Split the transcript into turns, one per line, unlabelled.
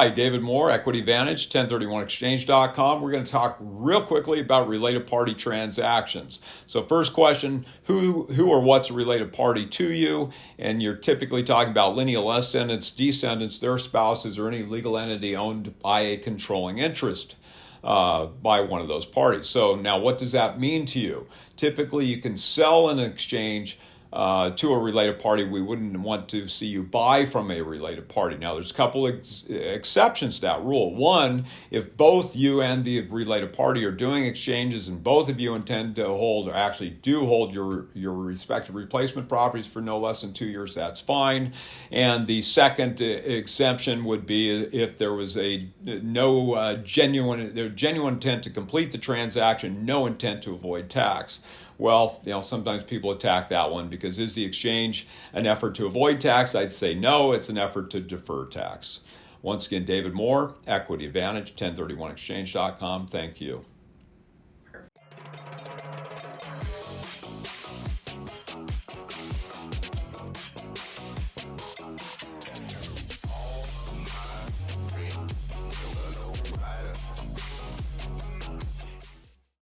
Hi, David Moore, Equity Advantage, 1031exchange.com. We're going to talk real quickly about related party transactions. So first question, who or what's a related party to you? And you're typically talking about lineal ascendants, descendants, their spouses, or any legal entity owned by a controlling interest by one of those parties. So now what does that mean to you? Typically you can sell in an exchange to a related party. We wouldn't want to see you buy from a related party. Now, there's a couple exceptions to that rule. One, if both you and the related party are doing exchanges and both of you intend to hold or actually do hold your respective replacement properties for no less than 2 years, that's fine. And the second exemption would be if there was genuine intent to complete the transaction, no intent to avoid tax. Well, sometimes people attack that one because is the exchange an effort to avoid tax? I'd say no, it's an effort to defer tax. Once again, David Moore, Equity Advantage, 1031exchange.com. Thank you.